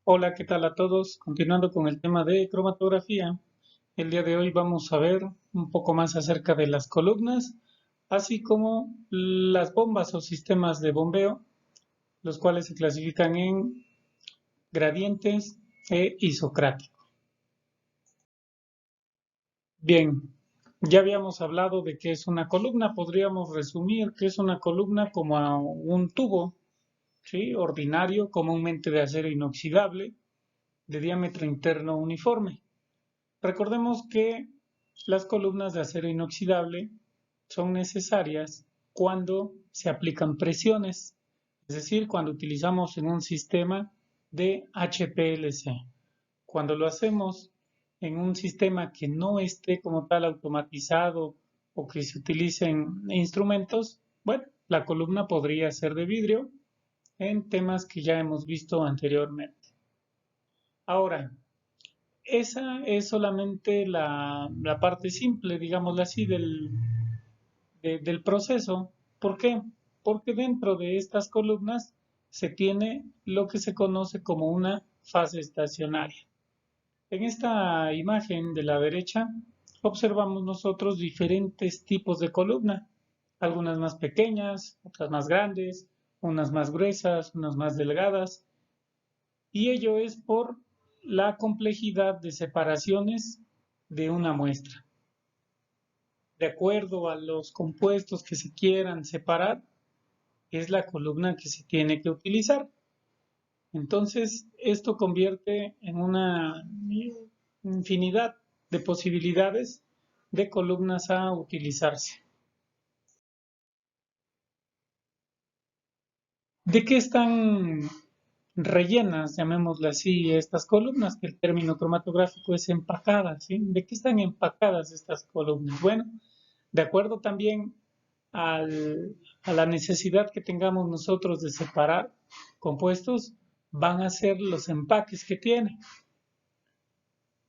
Hola, ¿qué tal a todos? Continuando con el tema de cromatografía, el día de hoy vamos a ver un poco más acerca de las columnas, así como las bombas o sistemas de bombeo, los cuales se clasifican en gradientes e isocrático. Bien, ya habíamos hablado de qué es una columna, podríamos resumir que es una columna como un tubo, ¿sí? Ordinario, comúnmente de acero inoxidable, de diámetro interno uniforme. Recordemos que las columnas de acero inoxidable son necesarias cuando se aplican presiones, es decir, cuando utilizamos en un sistema de HPLC. Cuando lo hacemos en un sistema que no esté como tal automatizado o que se utilicen instrumentos, bueno, la columna podría ser de vidrio en temas que ya hemos visto anteriormente. Ahora, esa es solamente la parte simple, digámoslo así, del proceso. ¿Por qué? Porque dentro de estas columnas se tiene lo que se conoce como una fase estacionaria. En esta imagen de la derecha observamos nosotros diferentes tipos de columna, algunas más pequeñas, otras más grandes, unas más gruesas, unas más delgadas, y ello es por la complejidad de separaciones de una muestra. De acuerdo a los compuestos que se quieran separar, es la columna que se tiene que utilizar. Entonces, esto convierte en una infinidad de posibilidades de columnas a utilizarse. ¿De qué están rellenas, llamémosle así, estas columnas, que el término cromatográfico es empacada, ¿sí? ¿De qué están empacadas estas columnas? Bueno, de acuerdo también a la necesidad que tengamos nosotros de separar compuestos, van a ser los empaques que tiene.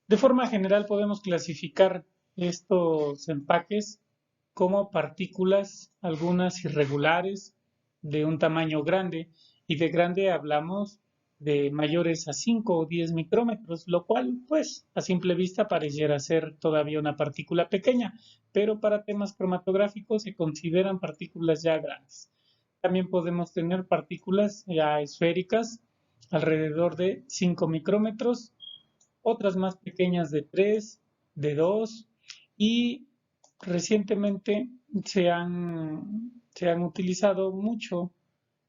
De forma general podemos clasificar estos empaques como partículas, algunas irregulares, de un tamaño grande, y de grande hablamos de mayores a 5 o 10 micrómetros, lo cual, pues, a simple vista pareciera ser todavía una partícula pequeña, pero para temas cromatográficos se consideran partículas ya grandes. También podemos tener partículas ya esféricas, alrededor de 5 micrómetros, otras más pequeñas de 3, de 2, y recientemente se han utilizado mucho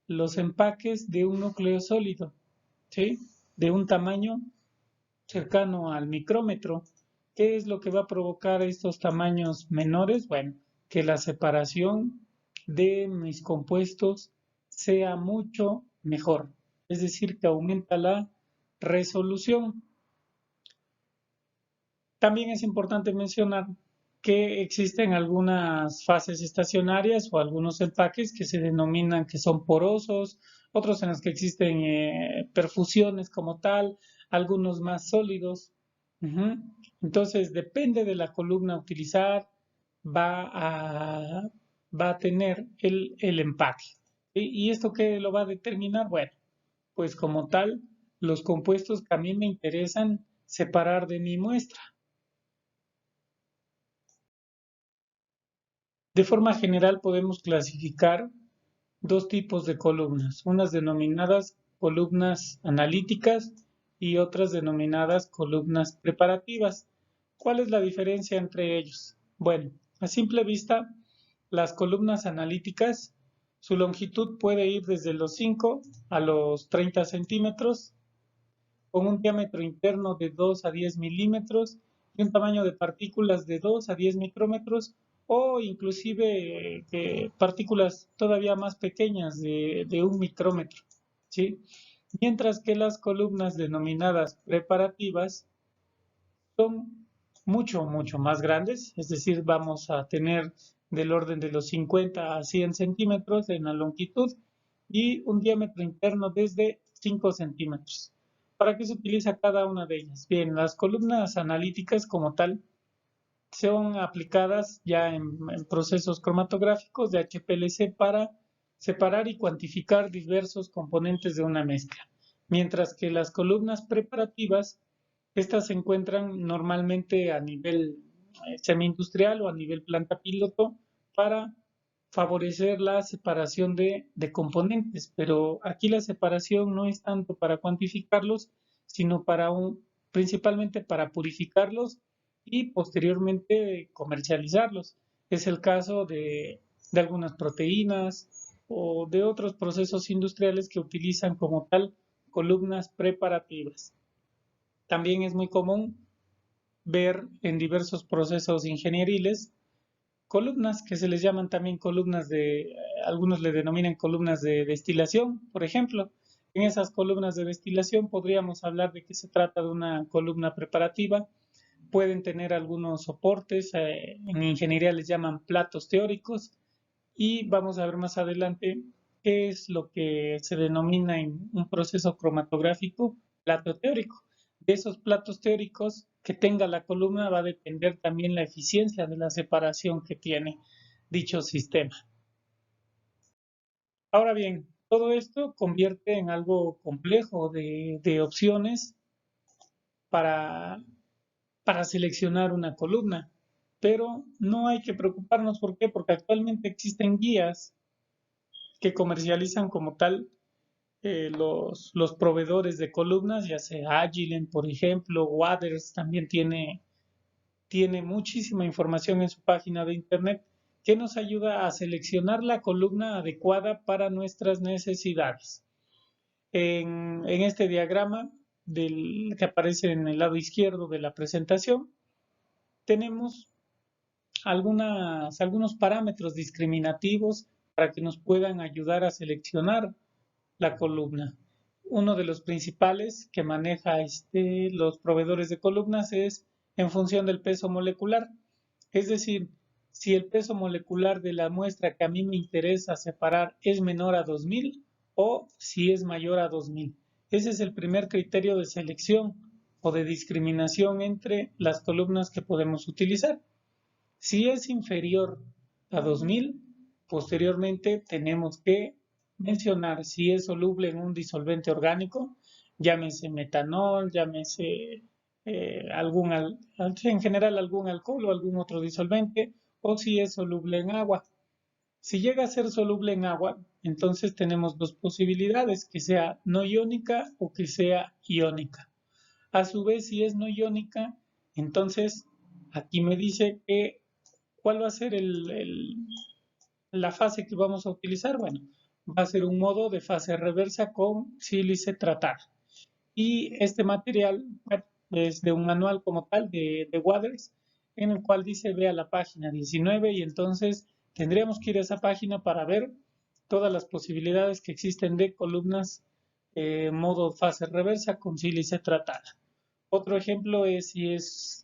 los empaques de un núcleo sólido, ¿sí? De un tamaño cercano al micrómetro. ¿Qué es lo que va a provocar estos tamaños menores? Bueno, que la separación de mis compuestos sea mucho mejor, es decir, que aumenta la resolución. También es importante mencionar que existen algunas fases estacionarias o algunos empaques que se denominan que son porosos, otros en los que existen perfusiones como tal, algunos más sólidos. Ujú. Entonces, depende de la columna a utilizar, va a, va a tener el empaque. ¿Y esto qué lo va a determinar? Bueno, pues como tal, los compuestos que a mí me interesan separar de mi muestra. De forma general podemos clasificar dos tipos de columnas, unas denominadas columnas analíticas y otras denominadas columnas preparativas. ¿Cuál es la diferencia entre ellos? Bueno, a simple vista, las columnas analíticas, su longitud puede ir desde los 5 a los 30 centímetros, con un diámetro interno de 2 a 10 milímetros y un tamaño de partículas de 2 a 10 micrómetros, o inclusive partículas todavía más pequeñas de 1 micrómetro, ¿sí? Mientras que las columnas denominadas preparativas son mucho más grandes, es decir, vamos a tener del orden de los 50 a 100 centímetros en la longitud y un diámetro interno desde 5 centímetros. ¿Para qué se utiliza cada una de ellas? Bien, las columnas analíticas como tal son aplicadas ya en procesos cromatográficos de HPLC para separar y cuantificar diversos componentes de una mezcla. mientras que las columnas preparativas, estas se encuentran normalmente a nivel semi-industrial o a nivel planta piloto para favorecer la separación de componentes, pero aquí la separación no es tanto para cuantificarlos, sino principalmente para purificarlos y posteriormente comercializarlos. Es el caso de algunas proteínas o de otros procesos industriales que utilizan como tal columnas preparativas. También es muy común ver en diversos procesos ingenieriles columnas que se les llaman también columnas algunos le denominan columnas de destilación, por ejemplo. En esas columnas de destilación podríamos hablar de que se trata de una columna preparativa. Pueden tener algunos soportes, en ingeniería les llaman platos teóricos, y vamos a ver más adelante qué es lo que se denomina en un proceso cromatográfico plato teórico. De esos platos teóricos que tenga la columna va a depender también la eficiencia de la separación que tiene dicho sistema. Ahora bien, todo esto convierte en algo complejo de opciones para, para seleccionar una columna, pero no hay que preocuparnos. ¿Por qué? Porque actualmente existen guías que comercializan como tal los proveedores de columnas, ya sea Agilent, por ejemplo, Waters también tiene muchísima información en su página de internet que nos ayuda a seleccionar la columna adecuada para nuestras necesidades. En este diagrama que aparece en el lado izquierdo de la presentación, tenemos algunos parámetros discriminativos para que nos puedan ayudar a seleccionar la columna. Uno de los principales que maneja los proveedores de columnas es en función del peso molecular. Es decir, si el peso molecular de la muestra que a mí me interesa separar es menor a 2000 o si es mayor a 2000. Ese es el primer criterio de selección o de discriminación entre las columnas que podemos utilizar. Si es inferior a 2000, posteriormente tenemos que mencionar si es soluble en un disolvente orgánico, llámese metanol, llámese en general algún alcohol o algún otro disolvente, o si es soluble en agua. Si llega a ser soluble en agua, entonces tenemos dos posibilidades, que sea no iónica o que sea iónica. A su vez, si es no iónica, entonces aquí me dice que ¿cuál va a ser la fase que vamos a utilizar? Bueno, va a ser un modo de fase reversa con sílice tratar. Y este material, bueno, es de un manual como tal de Waters, en el cual dice ve a la página 19 y entonces tendríamos que ir a esa página para ver todas las posibilidades que existen de columnas modo fase reversa con sílice tratada. Otro ejemplo es si es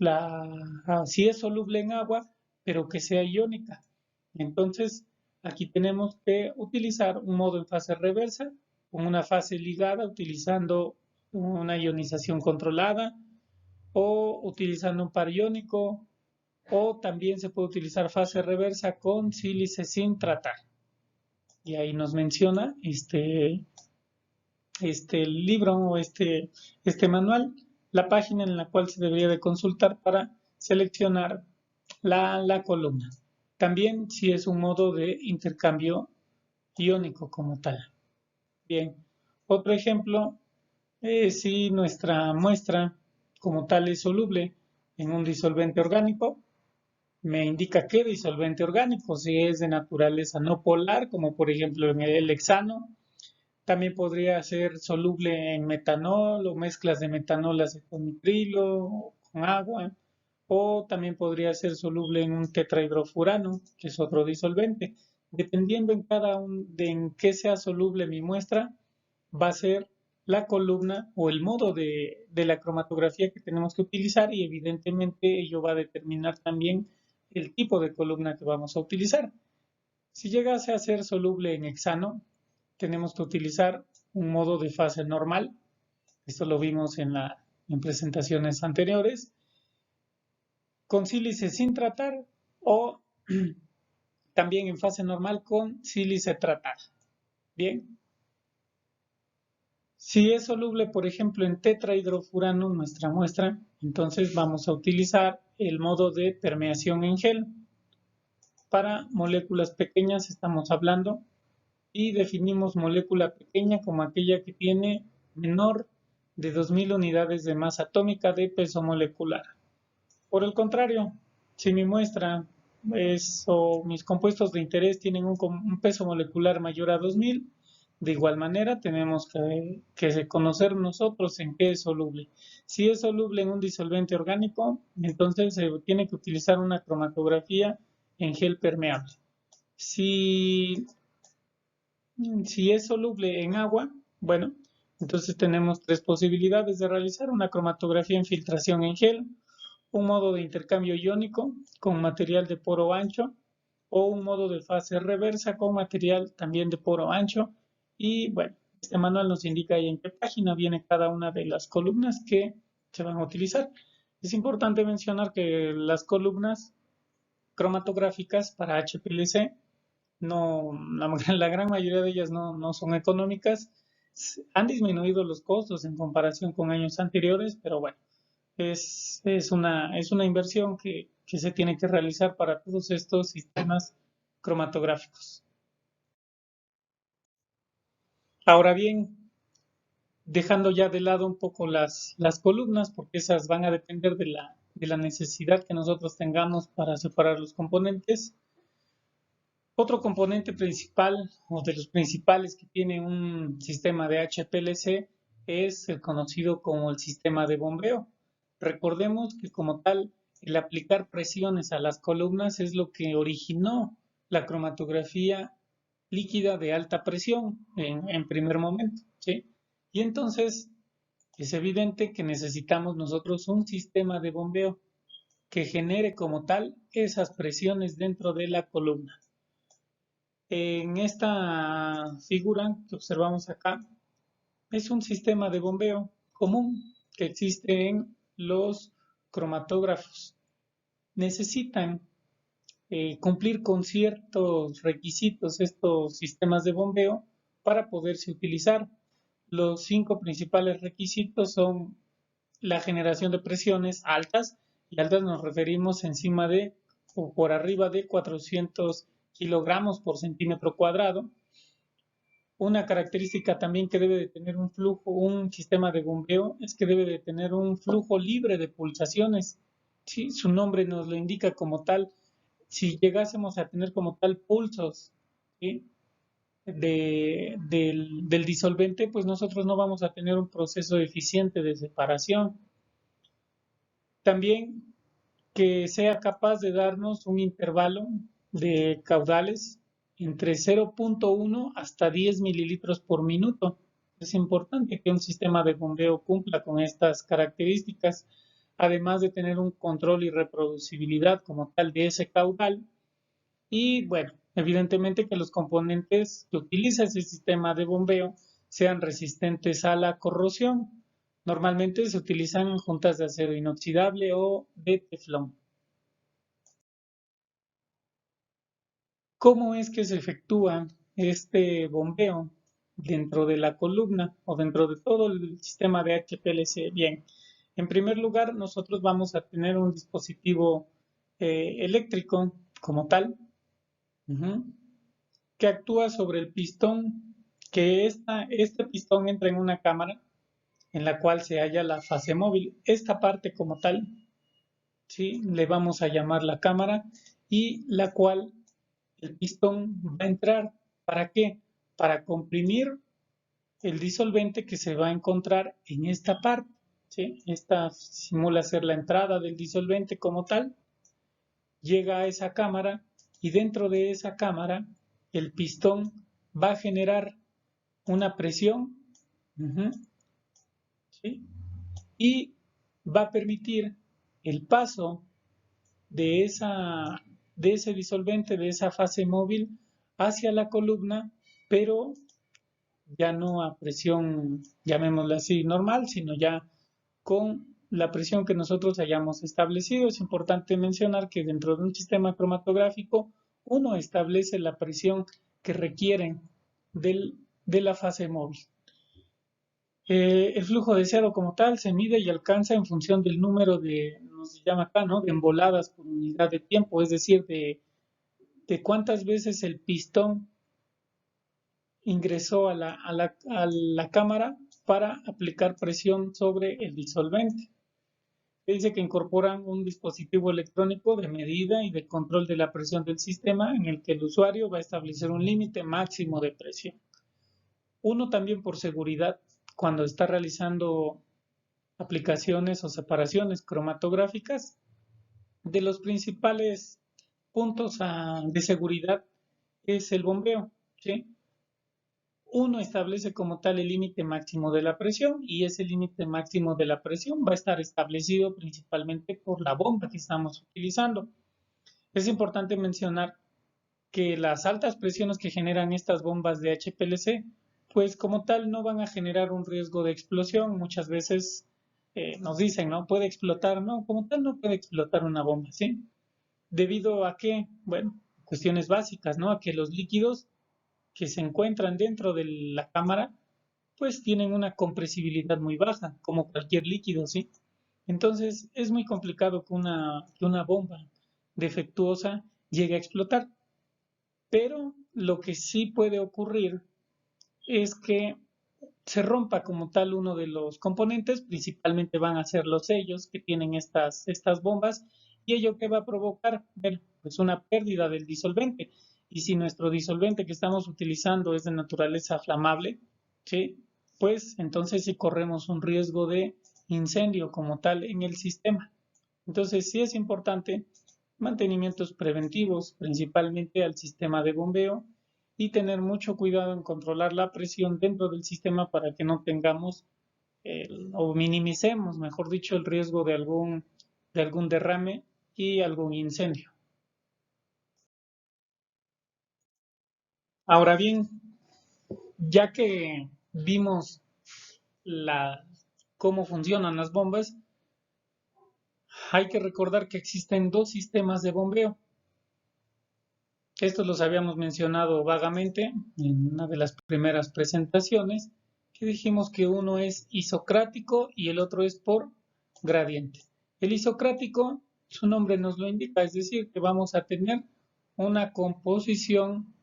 soluble en agua, pero que sea iónica. Entonces, aquí tenemos que utilizar un modo en fase reversa, con una fase ligada, utilizando una ionización controlada, o utilizando un par iónico, o también se puede utilizar fase reversa con sílice sin tratar. Y ahí nos menciona este libro o este manual, la página en la cual se debería de consultar para seleccionar la columna. También si es un modo de intercambio iónico como tal. Bien, otro ejemplo, si nuestra muestra como tal es soluble en un disolvente orgánico, me indica qué disolvente orgánico, si es de naturaleza no polar, como por ejemplo en el hexano. También podría ser soluble en metanol o mezclas de metanol acetonitrilo con agua. O también podría ser soluble en un tetrahidrofurano, que es otro disolvente. Dependiendo en qué sea soluble mi muestra, va a ser la columna o el modo de la cromatografía que tenemos que utilizar y evidentemente ello va a determinar también el tipo de columna que vamos a utilizar. Si llegase a ser soluble en hexano, tenemos que utilizar un modo de fase normal. Esto lo vimos en presentaciones anteriores. Con sílice sin tratar o también en fase normal con sílice tratada. Bien. Si es soluble, por ejemplo, en tetrahidrofurano, nuestra muestra, entonces vamos a utilizar el modo de permeación en gel. Para moléculas pequeñas estamos hablando y definimos molécula pequeña como aquella que tiene menor de 2000 unidades de masa atómica de peso molecular. Por el contrario, si mi muestra o mis compuestos de interés tienen un peso molecular mayor a 2000, de igual manera tenemos que conocer nosotros en qué es soluble. Si es soluble en un disolvente orgánico, entonces se tiene que utilizar una cromatografía en gel permeable. Si si es soluble en agua, bueno, entonces tenemos tres posibilidades de realizar una cromatografía en filtración en gel, un modo de intercambio iónico con material de poro ancho o un modo de fase reversa con material también de poro ancho. Y bueno, este manual nos indica ahí en qué página viene cada una de las columnas que se van a utilizar. Es importante mencionar que las columnas cromatográficas para HPLC no, la gran mayoría de ellas no son económicas. Han disminuido los costos en comparación con años anteriores, pero bueno, es una inversión que se tiene que realizar para todos estos sistemas cromatográficos. Ahora bien, dejando ya de lado un poco las columnas, porque esas van a depender de la necesidad que nosotros tengamos para separar los componentes. Otro componente principal o de los principales que tiene un sistema de HPLC es el conocido como el sistema de bombeo. Recordemos que como tal, el aplicar presiones a las columnas es lo que originó la cromatografía líquida de alta presión en primer momento, ¿sí? Y entonces es evidente que necesitamos nosotros un sistema de bombeo que genere como tal esas presiones dentro de la columna. En esta figura que observamos acá, es un sistema de bombeo común que existe en los cromatógrafos. Necesitan cumplir con ciertos requisitos estos sistemas de bombeo para poderse utilizar. Los 5 principales requisitos son la generación de presiones altas, y altas nos referimos encima de o por arriba de 400 kilogramos por centímetro cuadrado. Una característica también que debe de tener un flujo, un sistema de bombeo, es que debe de tener un flujo libre de pulsaciones. Sí, su nombre nos lo indica como tal. Si llegásemos a tener como tal pulsos, ¿sí?, del disolvente, pues nosotros no vamos a tener un proceso eficiente de separación. También que sea capaz de darnos un intervalo de caudales entre 0.1 hasta 10 mililitros por minuto. Es importante que un sistema de bombeo cumpla con estas características, además de tener un control y reproducibilidad como tal de ese caudal. Y bueno, evidentemente que los componentes que utiliza ese sistema de bombeo sean resistentes a la corrosión. Normalmente se utilizan juntas de acero inoxidable o de teflón. ¿Cómo es que se efectúa este bombeo dentro de la columna o dentro de todo el sistema de HPLC? Bien, en primer lugar, nosotros vamos a tener un dispositivo eléctrico como tal, uh-huh, que actúa sobre el pistón, que este pistón entra en una cámara en la cual se halla la fase móvil. Esta parte como tal, ¿sí?, le vamos a llamar la cámara, y la cual el pistón va a entrar. ¿Para qué? Para comprimir el disolvente que se va a encontrar en esta parte, ¿sí? Esta simula ser la entrada del disolvente como tal. Llega a esa cámara y dentro de esa cámara el pistón va a generar una presión, uh-huh, ¿sí?, y va a permitir el paso de, de ese disolvente, de esa fase móvil, hacia la columna, pero ya no a presión, llamémosla así, normal, sino ya con la presión que nosotros hayamos establecido. Es importante mencionar que dentro de un sistema cromatográfico uno establece la presión que requieren de la fase móvil. El flujo deseado como tal se mide y alcanza en función del número de, no se llama acá, ¿no? De emboladas por unidad de tiempo, es decir, de cuántas veces el pistón ingresó a la cámara para aplicar presión sobre el disolvente. Dice que incorporan un dispositivo electrónico de medida y de control de la presión del sistema en el que el usuario va a establecer un límite máximo de presión. Uno también por seguridad, cuando está realizando aplicaciones o separaciones cromatográficas, de los principales puntos de seguridad es el bombeo, ¿sí? Uno establece como tal el límite máximo de la presión y ese límite máximo de la presión va a estar establecido principalmente por la bomba que estamos utilizando. Es importante mencionar que las altas presiones que generan estas bombas de HPLC, pues como tal no van a generar un riesgo de explosión. Muchas veces nos dicen, ¿no? Puede explotar, no, como tal no puede explotar una bomba, ¿sí? ¿Debido a qué? Bueno, cuestiones básicas, ¿no? A que los líquidos que se encuentran dentro de la cámara, pues tienen una compresibilidad muy baja, como cualquier líquido, ¿sí? Entonces es muy complicado que una bomba defectuosa llegue a explotar. Pero lo que sí puede ocurrir es que se rompa como tal uno de los componentes, principalmente van a ser los sellos que tienen estas bombas, y ello que va a provocar, bueno, pues una pérdida del disolvente. Y si nuestro disolvente que estamos utilizando es de naturaleza flamable, ¿sí? Pues entonces sí corremos un riesgo de incendio como tal en el sistema. Entonces sí es importante mantenimientos preventivos, principalmente al sistema de bombeo, y tener mucho cuidado en controlar la presión dentro del sistema para que no tengamos o minimicemos, mejor dicho, el riesgo de algún derrame y algún incendio. Ahora bien, ya que vimos la, cómo funcionan las bombas, hay que recordar que existen dos sistemas de bombeo. Estos los habíamos mencionado vagamente en una de las primeras presentaciones, que dijimos que uno es isocrático y el otro es por gradiente. El isocrático, su nombre nos lo indica, es decir, que vamos a tener una composición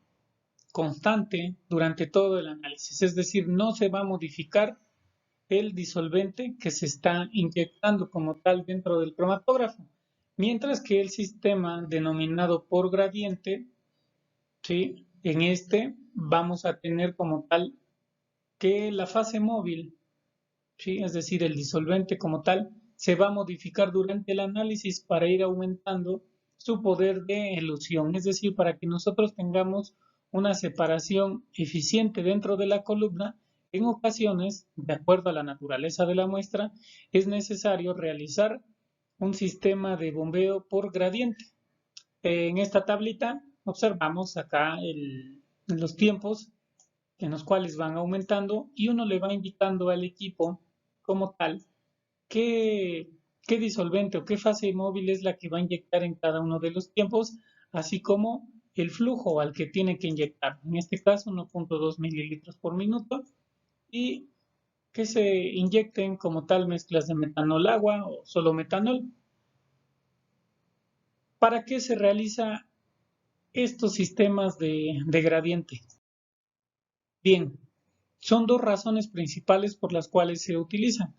constante durante todo el análisis, es decir, no se va a modificar el disolvente que se está inyectando como tal dentro del cromatógrafo, mientras que el sistema denominado por gradiente, ¿sí? En este vamos a tener como tal que la fase móvil, ¿sí? Es decir, el disolvente como tal, se va a modificar durante el análisis para ir aumentando su poder de elusión, es decir, para que nosotros tengamos una separación eficiente dentro de la columna. En ocasiones, de acuerdo a la naturaleza de la muestra, es necesario realizar un sistema de bombeo por gradiente. En esta tablita observamos acá los tiempos en los cuales van aumentando y uno le va indicando al equipo como tal qué, qué disolvente o qué fase móvil es la que va a inyectar en cada uno de los tiempos, así como el flujo al que tiene que inyectar. En este caso, 1.2 mililitros por minuto, y que se inyecten como tal mezclas de metanol agua o solo metanol. ¿Para qué se realiza estos sistemas de gradiente? Bien, son dos razones principales por las cuales se utilizan.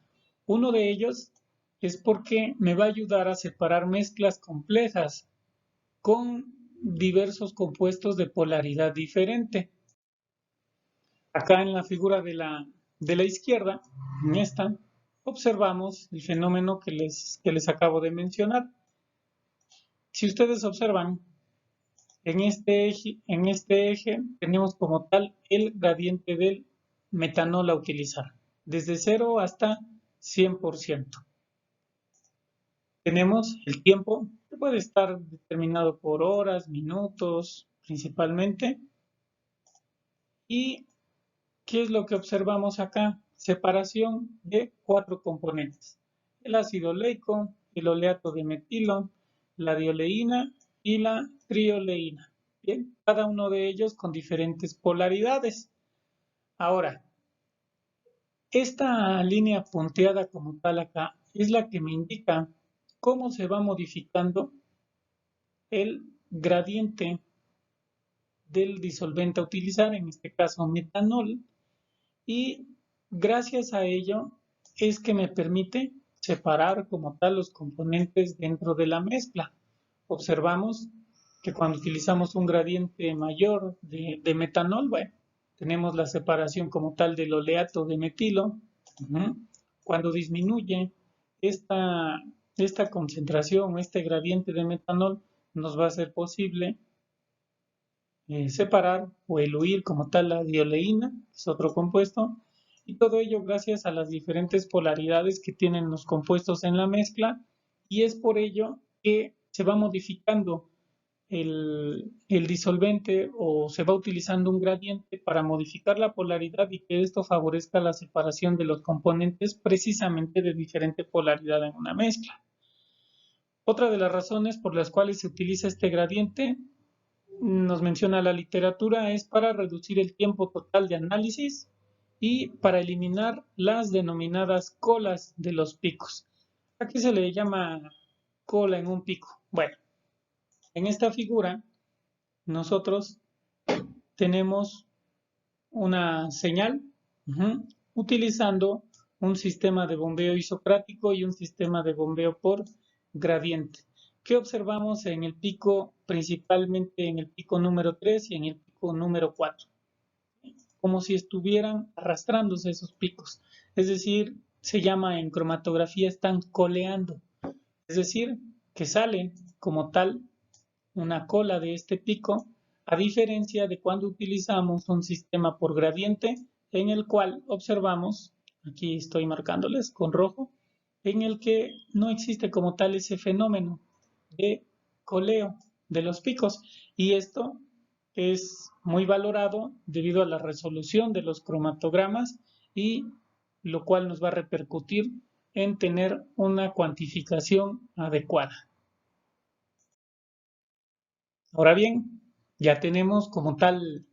Uno de ellos es porque me va a ayudar a separar mezclas complejas con diversos compuestos de polaridad diferente. Acá en la figura de la izquierda, en esta, observamos el fenómeno que les acabo de mencionar. Si ustedes observan, en este eje tenemos como tal el gradiente del metanol a utilizar, desde 0 hasta 100%. Tenemos el tiempo, que puede estar determinado por horas, minutos, principalmente. ¿Y qué es lo que observamos acá? Separación de 4 componentes: el ácido oleico, el oleato de metilo, la dioleína y la trioleína. Bien, cada uno de ellos con diferentes polaridades. Ahora, Esta línea punteada como tal acá es la que me indica cómo se va modificando el gradiente del disolvente a utilizar, en este caso metanol, y gracias a ello es que me permite separar como tal los componentes dentro de la mezcla. Observamos que cuando utilizamos un gradiente mayor de metanol, bueno, tenemos la separación como tal del oleato de metilo. Cuando disminuye esta, esta concentración, este gradiente de metanol, nos va a ser posible separar o eluir como tal la dioleína, que es otro compuesto, y todo ello gracias a las diferentes polaridades que tienen los compuestos en la mezcla, y es por ello que se va modificando el disolvente o se va utilizando un gradiente para modificar la polaridad y que esto favorezca la separación de los componentes precisamente de diferente polaridad en una mezcla. Otra de las razones por las cuales se utiliza este gradiente, nos menciona la literatura, es para reducir el tiempo total de análisis y para eliminar las denominadas colas de los picos. ¿A qué se le llama cola en un pico? Bueno, en esta figura nosotros tenemos una señal utilizando un sistema de bombeo isocrático y un sistema de bombeo por gradiente. ¿Qué observamos en el pico, principalmente en el pico número 3 y en el pico número 4? Como si estuvieran arrastrándose esos picos. Es decir, se llama en cromatografía, están coleando. Es decir, que sale como tal una cola de este pico, a diferencia de cuando utilizamos un sistema por gradiente en el cual observamos, aquí estoy marcándoles con rojo, en el que no existe como tal ese fenómeno de coleo de los picos, y esto es muy valorado debido a la resolución de los cromatogramas y lo cual nos va a repercutir en tener una cuantificación adecuada. Ahora bien, ya tenemos como tal,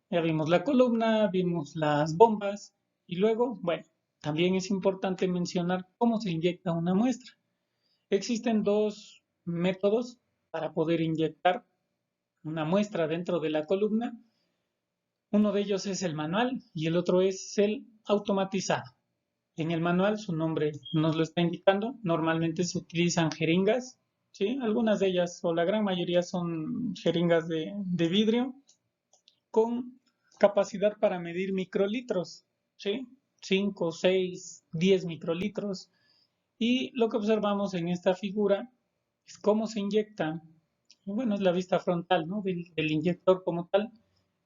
ya vimos la columna, vimos las bombas y luego, bueno, también es importante mencionar cómo se inyecta una muestra. Existen dos métodos para poder inyectar una muestra dentro de la columna. Uno de ellos es el manual y el otro es el automatizado. En el manual, su nombre nos lo está indicando, normalmente se utilizan jeringas, ¿sí? Algunas de ellas o la gran mayoría son jeringas de vidrio con capacidad para medir microlitros, ¿sí? 5, 6, 10 microlitros. Y lo que observamos en esta figura es cómo se inyecta, bueno, es la vista frontal, ¿no? del inyector como tal,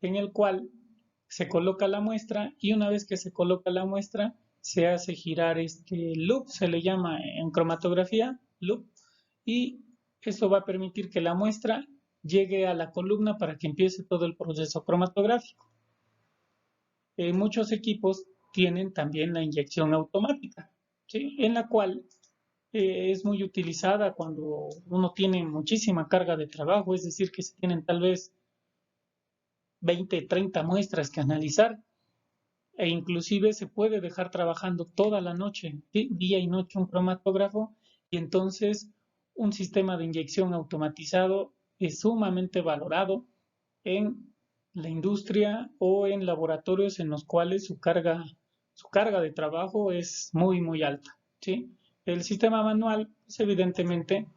en el cual se coloca la muestra y una vez que se coloca la muestra, se hace girar este loop, se le llama en cromatografía loop, y esto va a permitir que la muestra llegue a la columna para que empiece todo el proceso cromatográfico. Muchos equipos tienen también la inyección automática, ¿sí? En la cual es muy utilizada cuando uno tiene muchísima carga de trabajo, es decir, que se tienen tal vez 20, 30 muestras que analizar e inclusive se puede dejar trabajando toda la noche, día y noche un cromatógrafo, y entonces un sistema de inyección automatizado es sumamente valorado en la industria o en laboratorios en los cuales su carga de trabajo es muy, muy alta, ¿sí? El sistema manual, pues evidentemente,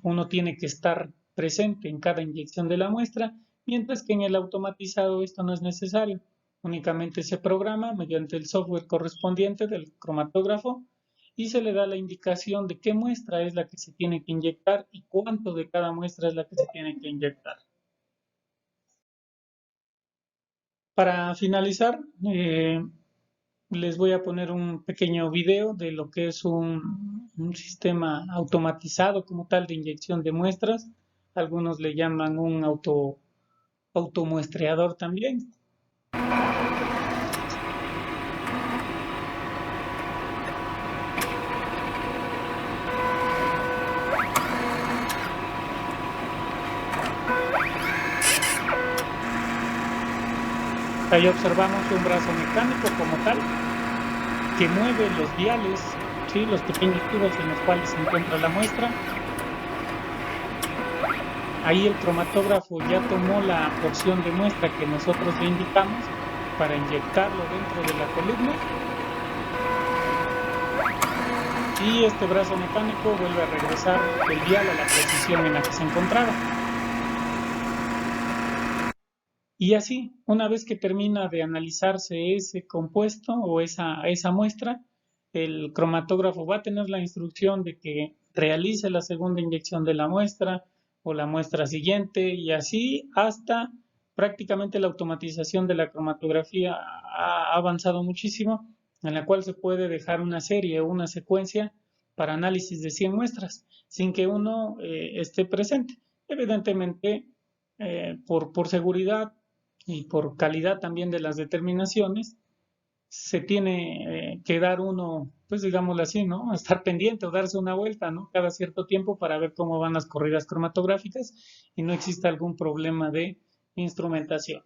uno tiene que estar presente en cada inyección de la muestra, mientras que en el automatizado esto no es necesario. Únicamente se programa mediante el software correspondiente del cromatógrafo y se le da la indicación de qué muestra es la que se tiene que inyectar y cuánto de cada muestra es la que se tiene que inyectar. Para finalizar, les voy a poner un pequeño video de lo que es un sistema automatizado como tal de inyección de muestras. Algunos le llaman un automuestreador también. Ahí observamos un brazo mecánico como tal, que mueve los viales, ¿sí? Los pequeños tubos en los cuales se encuentra la muestra. Ahí el cromatógrafo ya tomó la porción de muestra que nosotros le indicamos para inyectarlo dentro de la columna. Y este brazo mecánico vuelve a regresar el vial a la posición en la que se encontraba. Y así, una vez que termina de analizarse ese compuesto o esa muestra, el cromatógrafo va a tener la instrucción de que realice la segunda inyección de la muestra o la muestra siguiente, y así hasta prácticamente la automatización de la cromatografía ha avanzado muchísimo, en la cual se puede dejar una serie o una secuencia para análisis de 100 muestras sin que uno esté presente. Evidentemente, por seguridad y por calidad también de las determinaciones, se tiene que dar uno, pues digámoslo así, ¿no? Estar pendiente o darse una vuelta, ¿no? Cada cierto tiempo para ver cómo van las corridas cromatográficas y no existe algún problema de instrumentación.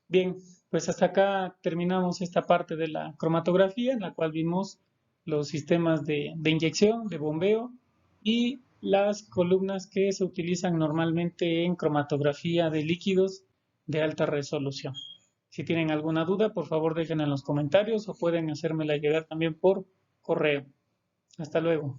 Bien, pues hasta acá terminamos esta parte de la cromatografía, en la cual vimos los sistemas de inyección, de bombeo y las columnas que se utilizan normalmente en cromatografía de líquidos de alta resolución. Si tienen alguna duda, por favor dejen en los comentarios o pueden hacérmela llegar también por correo. Hasta luego.